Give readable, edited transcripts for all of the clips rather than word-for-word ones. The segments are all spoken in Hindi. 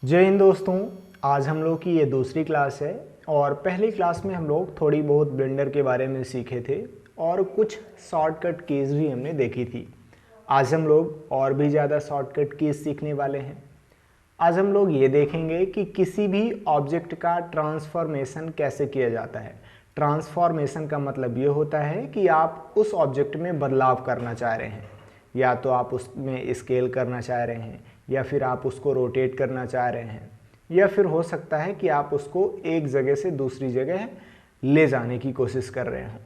जय हिंद दोस्तों। आज हम लोग की ये दूसरी क्लास है और पहली क्लास में हम लोग थोड़ी बहुत ब्लेंडर के बारे में सीखे थे और कुछ शॉर्टकट कीज़ भी हमने देखी थी। आज हम लोग और भी ज़्यादा शॉर्टकट कीज़ सीखने वाले हैं। आज हम लोग ये देखेंगे कि किसी भी ऑब्जेक्ट का ट्रांसफॉर्मेशन कैसे किया जाता है। ट्रांसफॉर्मेशन का मतलब ये होता है कि आप उस ऑब्जेक्ट में बदलाव करना चाह रहे हैं, या तो आप उसमें स्केल करना चाह रहे हैं, या फिर आप उसको रोटेट करना चाह रहे हैं, या फिर हो सकता है कि आप उसको एक जगह से दूसरी जगह ले जाने की कोशिश कर रहे हो।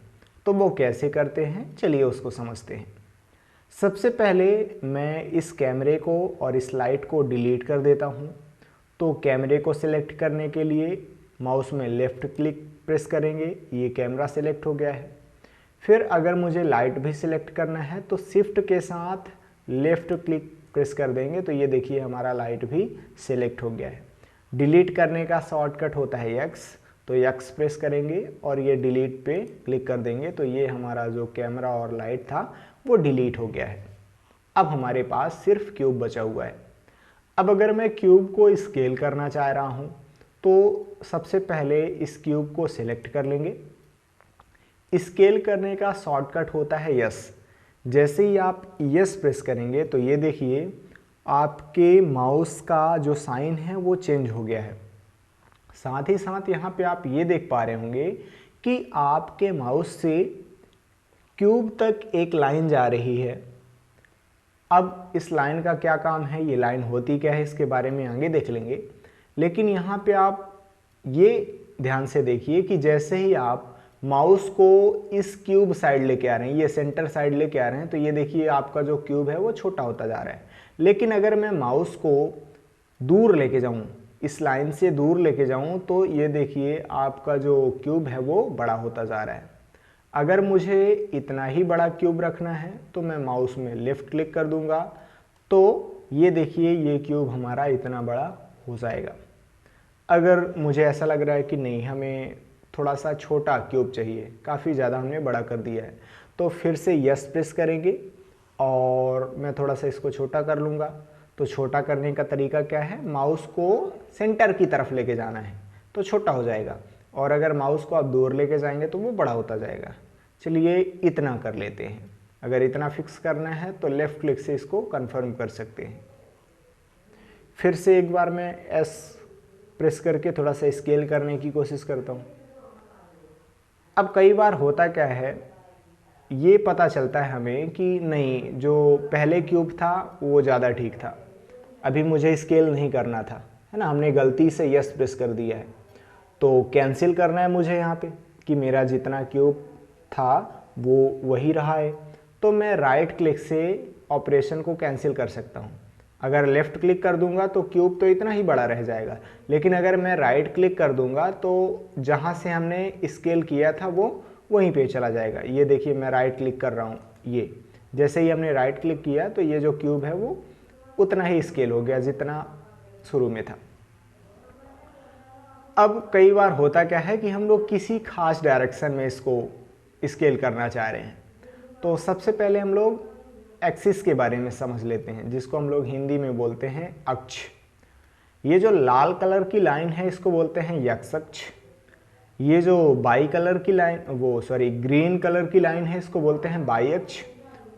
तो वो कैसे करते हैं, चलिए उसको समझते हैं। सबसे पहले मैं इस कैमरे को और इस लाइट को डिलीट कर देता हूँ। तो कैमरे को सिलेक्ट करने के लिए माउस में लेफ़्ट क्लिक प्रेस करेंगे, ये कैमरा सिलेक्ट हो गया है। फिर अगर मुझे लाइट भी सिलेक्ट करना है तो शिफ्ट के साथ लेफ़्ट क्लिक प्रेस कर देंगे, तो ये देखिए हमारा लाइट भी सिलेक्ट हो गया है। डिलीट करने का शॉर्टकट होता है एक्स, तो एक्स प्रेस करेंगे और ये डिलीट पे क्लिक कर देंगे, तो ये हमारा जो कैमरा और लाइट था वो डिलीट हो गया है। अब हमारे पास सिर्फ क्यूब बचा हुआ है। अब अगर मैं क्यूब को स्केल करना चाह रहा हूँ तो सबसे पहले इस क्यूब को सिलेक्ट कर लेंगे। स्केल करने का शॉर्टकट होता है यस। जैसे ही आप यस प्रेस करेंगे तो ये देखिए आपके माउस का जो साइन है वो चेंज हो गया है। साथ ही साथ यहाँ पे आप ये देख पा रहे होंगे कि आपके माउस से क्यूब तक एक लाइन जा रही है। अब इस लाइन का क्या काम है, ये लाइन होती क्या है, इसके बारे में आगे देख लेंगे। लेकिन यहाँ पे आप ये ध्यान से देखिए कि जैसे ही आप माउस को इस क्यूब साइड लेके आ रहे हैं, ये सेंटर साइड लेके आ रहे हैं, तो ये देखिए आपका जो क्यूब है वो छोटा होता जा रहा है। लेकिन अगर मैं माउस को दूर लेके जाऊं, इस लाइन से दूर लेके जाऊं, तो ये देखिए आपका जो क्यूब है वो बड़ा होता जा रहा है। अगर मुझे इतना ही बड़ा क्यूब रखना है तो मैं माउस में लेफ़्ट क्लिक कर दूंगा, तो ये देखिए ये क्यूब हमारा इतना बड़ा हो जाएगा। अगर मुझे ऐसा लग रहा है कि नहीं, हमें थोड़ा सा छोटा क्यूब चाहिए, काफ़ी ज़्यादा हमने बड़ा कर दिया है, तो फिर से यस प्रेस करेंगे और मैं थोड़ा सा इसको छोटा कर लूँगा। तो छोटा करने का तरीका क्या है, माउस को सेंटर की तरफ लेके जाना है तो छोटा हो जाएगा, और अगर माउस को आप दूर लेके जाएंगे तो वो बड़ा होता जाएगा। चलिए इतना कर लेते हैं। अगर इतना फिक्स करना है तो लेफ़्ट क्लिक से इसको कंफर्म कर सकते हैं। फिर से एक बार मैं एस प्रेस करके थोड़ा सा स्केल करने की कोशिश करता हूँ। अब कई बार होता क्या है, ये पता चलता है हमें कि नहीं, जो पहले क्यूब था वो ज़्यादा ठीक था, अभी मुझे स्केल नहीं करना था, है ना, हमने गलती से यस प्रेस कर दिया है। तो कैंसिल करना है मुझे यहाँ पे कि मेरा जितना क्यूब था वो वही रहा है, तो मैं राइट क्लिक से ऑपरेशन को कैंसिल कर सकता हूँ। अगर लेफ़्ट क्लिक कर दूंगा तो क्यूब तो इतना ही बड़ा रह जाएगा, लेकिन अगर मैं राइट क्लिक कर दूंगा तो जहाँ से हमने स्केल किया था वो वहीं पे चला जाएगा। ये देखिए मैं राइट क्लिक कर रहा हूँ, ये जैसे ही हमने राइट क्लिक किया तो ये जो क्यूब है वो उतना ही स्केल हो गया जितना शुरू में था। अब कई बार होता क्या है कि हम लोग किसी खास डायरेक्शन में इसको स्केल करना चाह रहे हैं, तो सबसे पहले हम लोग एक्सिस के बारे में समझ लेते हैं, जिसको हम लोग हिंदी में बोलते हैं अक्ष। ये जो लाल कलर की लाइन है इसको बोलते हैं यक्स अक्ष। ये जो बाई कलर की लाइन, वो सॉरी ग्रीन कलर की लाइन है, इसको बोलते हैं बाई अक्ष।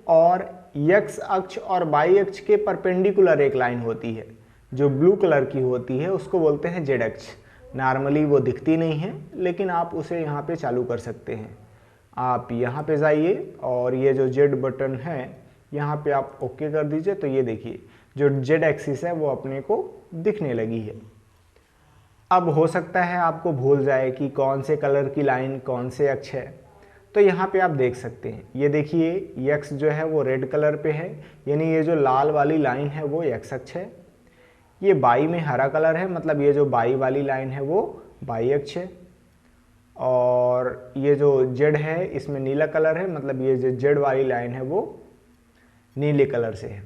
और यक्स अक्ष और बाई अक्ष के परपेंडिकुलर एक लाइन होती है जो ब्लू कलर की होती है, उसको बोलते हैं जेड अक्ष। नॉर्मली वो दिखती नहीं है, लेकिन आप उसे यहाँ पे चालू कर सकते हैं। आप यहाँ पे जाइए और ये जो जेड बटन है यहाँ पे आप ओके कर दीजिए, तो ये देखिए जो जेड एक्सिस है वो अपने को दिखने लगी है। अब हो सकता है आपको भूल जाए कि कौन से कलर की लाइन कौन से अक्ष है, तो यहाँ पे आप देख सकते हैं। ये देखिए यक्स जो है वो रेड कलर पे है, यानी ये जो लाल वाली लाइन है वो यक्स अक्ष है। ये बाई में हरा कलर है, मतलब ये जो बाई वाली लाइन है वो बाई अक्ष है। और ये जो जेड है इसमें नीला कलर है, मतलब ये जो जेड वाली लाइन है वो नीले कलर से है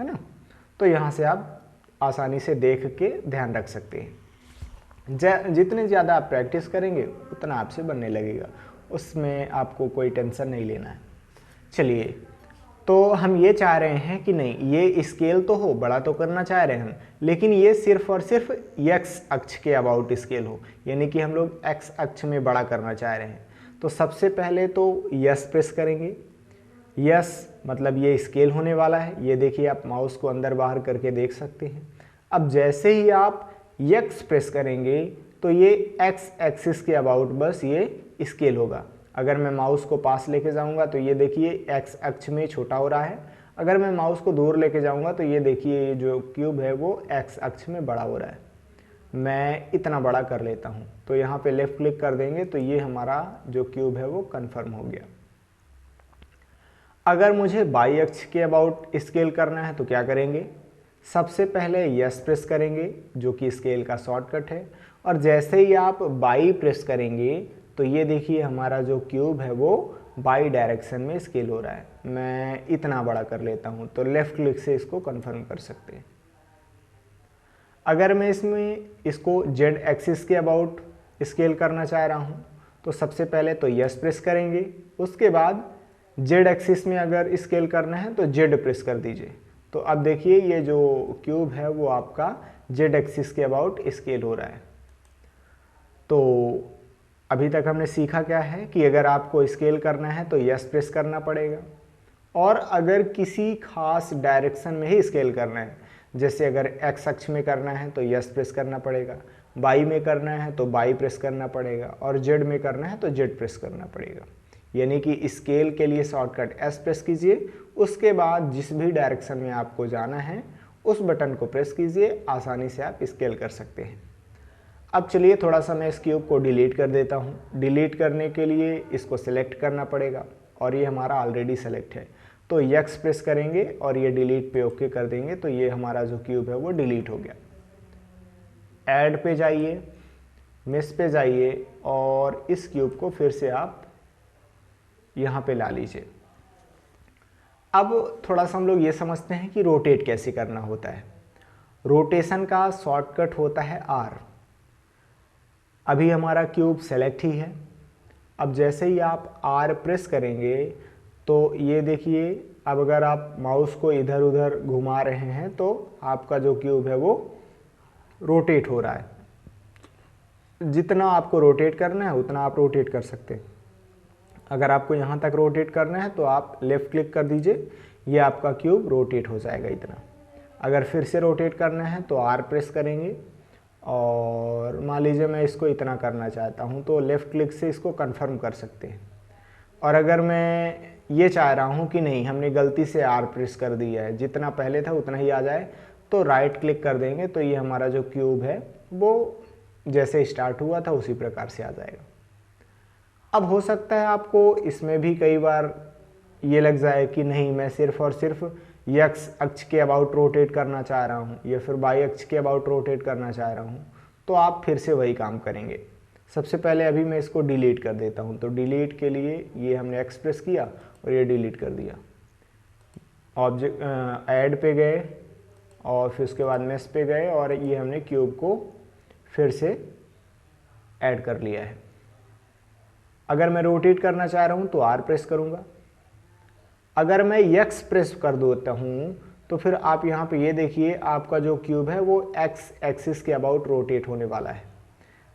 ना। तो यहाँ से आप आसानी से देख के ध्यान रख सकते हैं। जितने ज़्यादा आप प्रैक्टिस करेंगे उतना आपसे बनने लगेगा, उसमें आपको कोई टेंशन नहीं लेना है। चलिए तो हम ये चाह रहे हैं कि नहीं, ये स्केल तो हो, बड़ा तो करना चाह रहे हैं हम, लेकिन ये सिर्फ और सिर्फ x अक्ष के अबाउट स्केल हो, यानी कि हम लोग x अक्ष में बड़ा करना चाह रहे हैं। तो सबसे पहले तो यस प्रेस करेंगे। यस मतलब ये स्केल होने वाला है, ये देखिए आप माउस को अंदर बाहर करके देख सकते हैं। अब जैसे ही आप यक्स प्रेस करेंगे तो ये एक्स एक्सिस के अबाउट बस ये स्केल होगा। अगर मैं माउस को पास लेके जाऊंगा तो ये देखिए एक्स अक्ष में छोटा हो रहा है, अगर मैं माउस को दूर लेके जाऊंगा तो ये देखिए ये जो क्यूब है वो एक्स अक्ष में बड़ा हो रहा है। मैं इतना बड़ा कर लेता हूँ, तो यहाँ पे लेफ्ट क्लिक कर देंगे तो ये हमारा जो क्यूब है वो कन्फर्म हो गया। अगर मुझे बाई अक्ष के अबाउट स्केल करना है तो क्या करेंगे, सबसे पहले यस प्रेस करेंगे जो कि स्केल का शॉर्टकट है, और जैसे ही आप बाई प्रेस करेंगे तो ये देखिए हमारा जो क्यूब है वो बाई डायरेक्शन में स्केल हो रहा है। मैं इतना बड़ा कर लेता हूँ, तो लेफ्ट क्लिक से इसको कन्फर्म कर सकते हैं। अगर मैं इसको जेड एक्सिस के अबाउट स्केल करना चाह रहा हूँ तो सबसे पहले तो यस प्रेस करेंगे, उसके बाद जेड एक्सिस में अगर स्केल करना है तो जेड प्रेस कर दीजिए। तो अब देखिए ये जो क्यूब है वो आपका जेड एक्सिस के अबाउट स्केल हो रहा है। तो अभी तक हमने सीखा क्या है कि अगर आपको स्केल करना है तो यस प्रेस करना पड़ेगा, और अगर किसी खास डायरेक्शन में ही स्केल करना है, जैसे अगर एक्स अक्ष में करना है तो यस प्रेस करना पड़ेगा, बाई में करना है तो बाई प्रेस करना पड़ेगा, और जेड में करना है तो जेड प्रेस करना पड़ेगा। यानी कि स्केल के लिए शॉर्टकट एस प्रेस कीजिए, उसके बाद जिस भी डायरेक्शन में आपको जाना है उस बटन को प्रेस कीजिए, आसानी से आप स्केल कर सकते हैं। अब चलिए थोड़ा सा मैं इस क्यूब को डिलीट कर देता हूँ। डिलीट करने के लिए इसको सिलेक्ट करना पड़ेगा, और ये हमारा ऑलरेडी सेलेक्ट है, तो यक्स प्रेस करेंगे और ये डिलीट पे ओके कर देंगे, तो ये हमारा जो क्यूब है वो डिलीट हो गया। ऐड पे जाइए, मिस पे जाइए, और इस क्यूब को फिर से आप यहाँ पे ला लीजिए। अब थोड़ा सा हम लोग ये समझते हैं कि रोटेट कैसे करना होता है। रोटेशन का शॉर्टकट होता है आर। अभी हमारा क्यूब सेलेक्ट ही है, अब जैसे ही आप आर प्रेस करेंगे तो ये देखिए अब अगर आप माउस को इधर उधर घुमा रहे हैं तो आपका जो क्यूब है वो रोटेट हो रहा है। जितना आपको रोटेट करना है उतना आप रोटेट कर सकते हैं। अगर आपको यहाँ तक रोटेट करना है तो आप लेफ़्ट क्लिक कर दीजिए, ये आपका क्यूब रोटेट हो जाएगा इतना। अगर फिर से रोटेट करना है तो आर प्रेस करेंगे, और मान लीजिए मैं इसको इतना करना चाहता हूँ तो लेफ़्ट क्लिक से इसको कंफर्म कर सकते हैं। और अगर मैं ये चाह रहा हूँ कि नहीं हमने गलती से आर प्रेस कर दिया है, जितना पहले था उतना ही आ जाए, तो राइट क्लिक कर देंगे तो ये हमारा जो क्यूब है वो जैसे स्टार्ट हुआ था उसी प्रकार से आ जाएगा। अब हो सकता है आपको इसमें भी कई बार ये लग जाए कि नहीं मैं सिर्फ और सिर्फ यक्स अक्ष के अबाउट रोटेट करना चाह रहा हूँ या फिर वाई अक्ष के अबाउट रोटेट करना चाह रहा हूँ, तो आप फिर से वही काम करेंगे। सबसे पहले अभी मैं इसको डिलीट कर देता हूँ, तो डिलीट के लिए ये हमने एक्सप्रेस किया और ये डिलीट कर दिया। ऑब्जेक्ट ऐड पे गए और फिर उसके बाद मेस पे गए और ये हमने क्यूब को फिर से ऐड कर लिया है। अगर मैं रोटेट करना चाह रहा हूँ तो आर प्रेस करूँगा। अगर मैं यक्स प्रेस कर देता हूँ तो फिर आप यहाँ पे ये देखिए आपका जो क्यूब है वो एक्स एक्सिस के अबाउट रोटेट होने वाला है।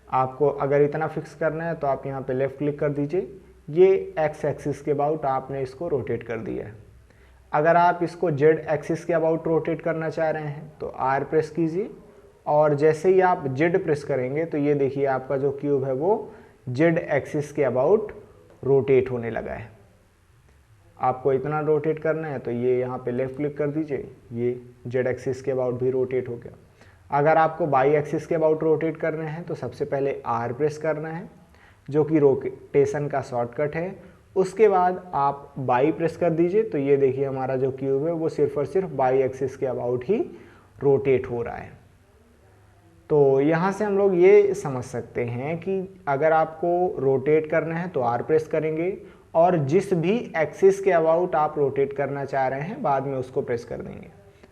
आपको अगर इतना फिक्स करना है तो आप यहाँ पे लेफ़्ट क्लिक कर दीजिए, ये एक्स एक्सिस के अबाउट आपने इसको रोटेट कर दिया है। अगर आप इसको जेड एक्सिस के अबाउट रोटेट करना चाह रहे हैं तो आर प्रेस कीजिए, और जैसे ही आप जेड प्रेस करेंगे तो ये देखिए आपका जो क्यूब है वो जेड एक्सिस के अबाउट रोटेट होने लगा है। आपको इतना रोटेट करना है तो ये यहाँ पे लेफ़्ट क्लिक कर दीजिए, ये जेड एक्सिस के अबाउट भी रोटेट हो गया। अगर आपको बाई एक्सिस के अबाउट रोटेट करने हैं तो सबसे पहले आर प्रेस करना है जो कि रोटेशन का शॉर्टकट है। उसके बाद आप बाई प्रेस कर दीजिए, तो ये देखिए हमारा जो क्यूब है वो सिर्फ और सिर्फ बाई एक्सिस के अबाउट ही रोटेट हो रहा है। तो यहाँ से हम लोग ये समझ सकते हैं कि अगर आपको रोटेट करना है तो आर प्रेस करेंगे, और जिस भी एक्सिस के अबाउट आप रोटेट करना चाह रहे हैं बाद में उसको प्रेस कर देंगे।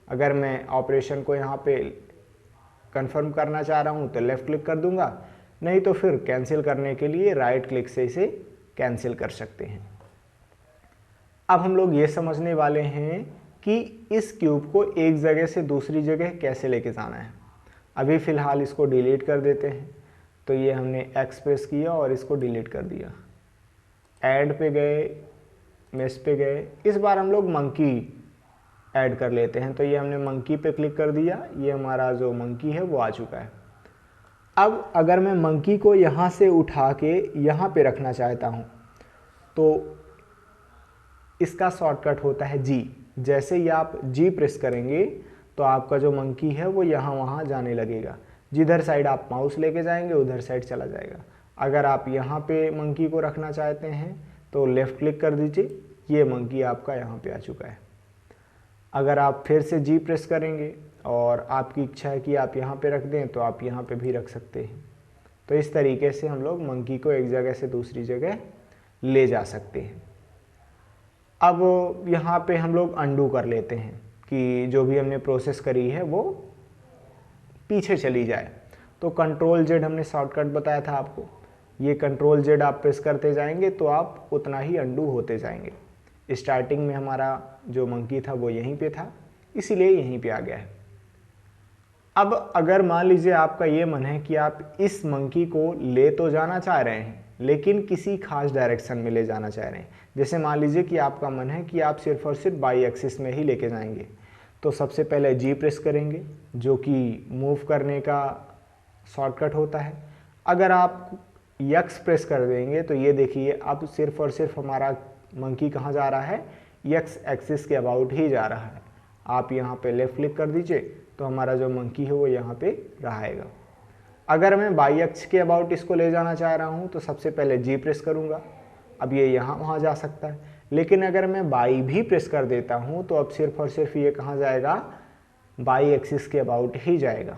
अगर मैं ऑपरेशन को यहाँ पे कंफर्म करना चाह रहा हूँ तो लेफ़्ट क्लिक कर दूंगा, नहीं तो फिर कैंसिल करने के लिए राइट क्लिक से इसे कैंसिल कर सकते हैं। अब हम लोग ये समझने वाले हैं कि इस क्यूब को एक जगह से दूसरी जगह कैसे लेके जाना है। अभी फ़िलहाल इसको डिलीट कर देते हैं। तो ये हमने एक्स प्रेस किया और इसको डिलीट कर दिया। ऐड पे गए, मेस पे गए, इस बार हम लोग मंकी ऐड कर लेते हैं। तो ये हमने मंकी पे क्लिक कर दिया, ये हमारा जो मंकी है वो आ चुका है। अब अगर मैं मंकी को यहाँ से उठा के यहाँ पे रखना चाहता हूँ तो इसका शॉर्टकट होता है जी। जैसे ही आप जी प्रेस करेंगे तो आपका जो मंकी है वो यहाँ वहाँ जाने लगेगा। जिधर साइड आप माउस लेके जाएंगे उधर साइड चला जाएगा। अगर आप यहाँ पे मंकी को रखना चाहते हैं तो लेफ़्ट क्लिक कर दीजिए, ये मंकी आपका यहाँ पे आ चुका है। अगर आप फिर से जी प्रेस करेंगे और आपकी इच्छा है कि आप यहाँ पे रख दें तो आप यहाँ पे भी रख सकते हैं। तो इस तरीके से हम लोग मंकी को एक जगह से दूसरी जगह ले जा सकते हैं। अब यहाँ पे हम लोग अंडू कर लेते हैं कि जो भी हमने प्रोसेस करी है वो पीछे चली जाए। तो कंट्रोल जेड हमने शॉर्टकट बताया था आपको, ये कंट्रोल जेड आप प्रेस करते जाएंगे तो आप उतना ही अंडू होते जाएंगे। स्टार्टिंग में हमारा जो मंकी था वो यहीं पे था, इसीलिए यहीं पे आ गया है। अब अगर मान लीजिए आपका ये मन है कि आप इस मंकी को ले तो जाना चाह रहे हैं लेकिन किसी खास डायरेक्शन में ले जाना चाह रहे हैं। जैसे मान लीजिए कि आपका मन है कि आप सिर्फ और सिर्फ बाई एक्सिस में ही लेके जाएंगे, तो सबसे पहले जी प्रेस करेंगे जो कि मूव करने का शॉर्टकट होता है। अगर आप यक्स प्रेस कर देंगे तो ये देखिए अब सिर्फ और सिर्फ हमारा मंकी कहाँ जा रहा है, यक्स एक्सिस के अबाउट ही जा रहा है। आप यहाँ पे लेफ़्ट क्लिक कर दीजिए तो हमारा जो मंकी है वो यहाँ पे रहेगा। अगर मैं बाई एक्स के अबाउट इसको ले जाना चाह रहा हूँ तो सबसे पहले जी प्रेस करूँगा, अब ये यहाँ वहाँ जा सकता है। लेकिन अगर मैं बाई भी प्रेस कर देता हूँ तो अब सिर्फ और सिर्फ ये कहाँ जाएगा, बाई एक्सिस के अबाउट ही जाएगा।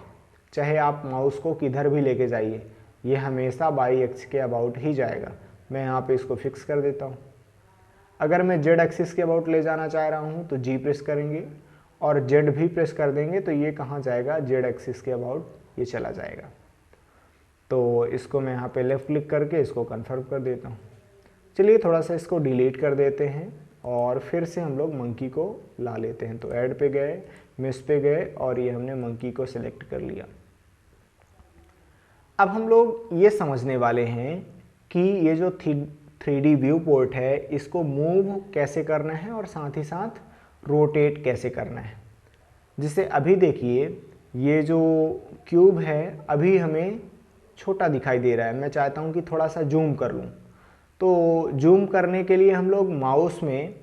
चाहे आप माउस को किधर भी लेके जाइए, ये हमेशा बाई एक्सिस के अबाउट ही जाएगा। मैं यहाँ पे इसको फिक्स कर देता हूँ। अगर मैं जेड एक्सिस के अबाउट ले जाना चाह रहा हूँ तो जी प्रेस करेंगे और जेड भी प्रेस कर देंगे तो ये कहाँ जाएगा, जेड एक्सिस के अबाउट ये चला जाएगा। तो इसको मैं यहाँ पे लेफ़्ट क्लिक करके इसको कन्फर्म कर देता हूँ। चलिए थोड़ा सा इसको डिलीट कर देते हैं और फिर से हम लोग मंकी को ला लेते हैं। तो ऐड पे गए, मिस पे गए और ये हमने मंकी को सिलेक्ट कर लिया। अब हम लोग ये समझने वाले हैं कि ये जो 3D व्यू पोर्ट है इसको मूव कैसे करना है और साथ ही साथ रोटेट कैसे करना है। जिससे अभी देखिए ये जो क्यूब है अभी हमें छोटा दिखाई दे रहा है, मैं चाहता हूँ कि थोड़ा सा जूम कर लूँ। तो जूम करने के लिए हम लोग माउस में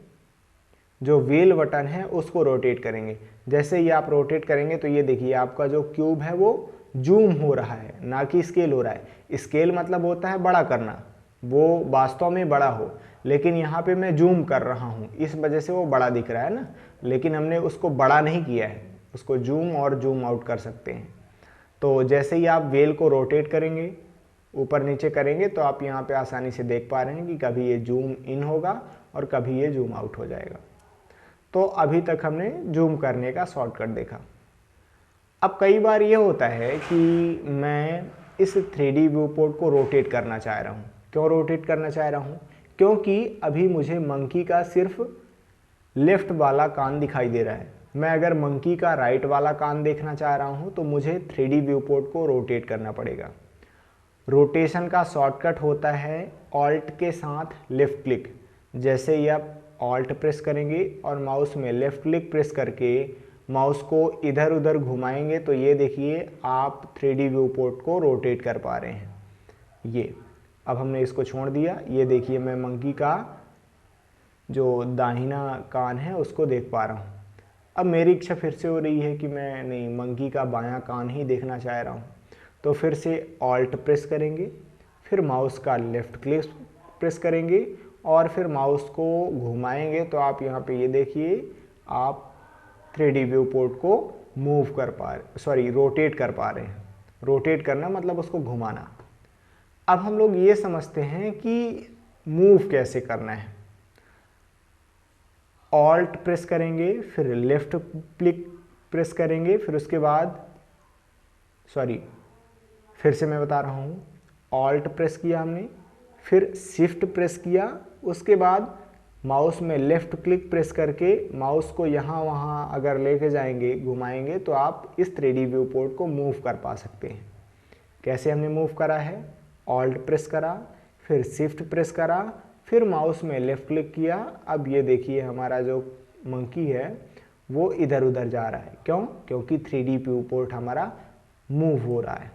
जो व्हील बटन है उसको रोटेट करेंगे। जैसे ही आप रोटेट करेंगे तो ये देखिए आपका जो क्यूब है वो जूम हो रहा है, ना कि स्केल हो रहा है। स्केल मतलब होता है बड़ा करना, वो वास्तव में बड़ा हो, लेकिन यहाँ पे मैं जूम कर रहा हूँ इस वजह से वो बड़ा दिख रहा है ना, लेकिन हमने उसको बड़ा नहीं किया है, उसको जूम और जूम आउट कर सकते हैं। तो जैसे ही आप व्हील को रोटेट करेंगे, ऊपर नीचे करेंगे, तो आप यहाँ पे आसानी से देख पा रहे हैं कि कभी ये जूम इन होगा और कभी ये जूम आउट हो जाएगा। तो अभी तक हमने जूम करने का शॉर्टकट देखा। अब कई बार ये होता है कि मैं इस 3D व्यू पोर्ट को रोटेट करना चाह रहा हूँ। क्यों रोटेट करना चाह रहा हूँ? क्योंकि अभी मुझे मंकी का सिर्फ लेफ्ट वाला कान दिखाई दे रहा है। मैं अगर मंकी का राइट वाला कान देखना चाह रहा हूँ तो मुझे 3D व्यू पोर्ट को रोटेट करना पड़ेगा। रोटेशन का शॉर्टकट होता है ऑल्ट के साथ लेफ़्ट क्लिक। जैसे ही आप ऑल्ट प्रेस करेंगे और माउस में लेफ़्ट क्लिक प्रेस करके माउस को इधर उधर घुमाएंगे तो ये देखिए आप 3D व्यू पोर्ट को रोटेट कर पा रहे हैं। ये अब हमने इसको छोड़ दिया, ये देखिए मैं मंकी का जो दाहिना कान है उसको देख पा रहा हूँ। अब मेरी इच्छा फिर से हो रही है कि मैं नहीं, मंकी का बायां कान ही देखना चाह रहा हूँ। तो फिर से ऑल्ट प्रेस करेंगे, फिर माउस का लेफ़्ट क्लिक प्रेस करेंगे और फिर माउस को घुमाएंगे तो आप यहाँ पे ये देखिए आप 3D व्यू पोर्ट को मूव कर पा रहे, सॉरी रोटेट कर पा रहे हैं। रोटेट करना मतलब उसको घुमाना। अब हम लोग ये समझते हैं कि मूव कैसे करना है। ऑल्ट प्रेस करेंगे, फिर लेफ़्ट क्लिक प्रेस करेंगे, फिर उसके बाद फिर से मैं बता रहा हूँ, ऑल्ट प्रेस किया हमने, फिर शिफ्ट प्रेस किया, उसके बाद माउस में लेफ़्ट क्लिक प्रेस करके माउस को यहाँ वहाँ अगर लेके जाएंगे, घुमाएंगे, तो आप इस 3D व्यू पोर्ट को मूव कर पा सकते हैं। कैसे हमने मूव करा है? ऑल्ट प्रेस करा, फिर शिफ्ट प्रेस करा, फिर माउस में लेफ़्ट क्लिक किया। अब ये देखिए हमारा जो मंकी है वो इधर उधर जा रहा है। क्यों? क्योंकि 3D व्यू पोर्ट हमारा मूव हो रहा है।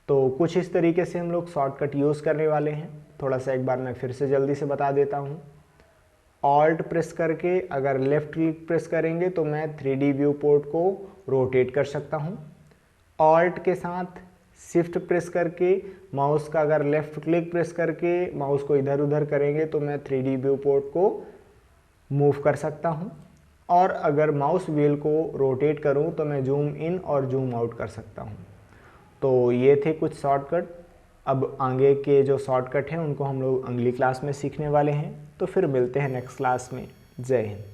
तो कुछ इस तरीके से हम लोग शॉर्टकट यूज़ करने वाले हैं। थोड़ा सा एक बार मैं फिर से जल्दी से बता देता हूँ। ऑल्ट प्रेस करके अगर लेफ़्ट क्लिक प्रेस करेंगे तो मैं 3D व्यू पोर्ट को रोटेट कर सकता हूँ। ऑल्ट के साथ शिफ्ट प्रेस करके माउस का अगर लेफ़्ट क्लिक प्रेस करके माउस को इधर उधर करेंगे तो मैं 3D व्यू पोर्ट को मूव कर सकता हूँ। और अगर माउस व्हील को रोटेट करूँ तो मैं जूम इन और जूम आउट कर सकता हूँ। तो ये थे कुछ शॉर्टकट। अब आगे के जो शॉर्टकट हैं उनको हम लोग अगली क्लास में सीखने वाले हैं। तो फिर मिलते हैं नेक्स्ट क्लास में। जय हिंद।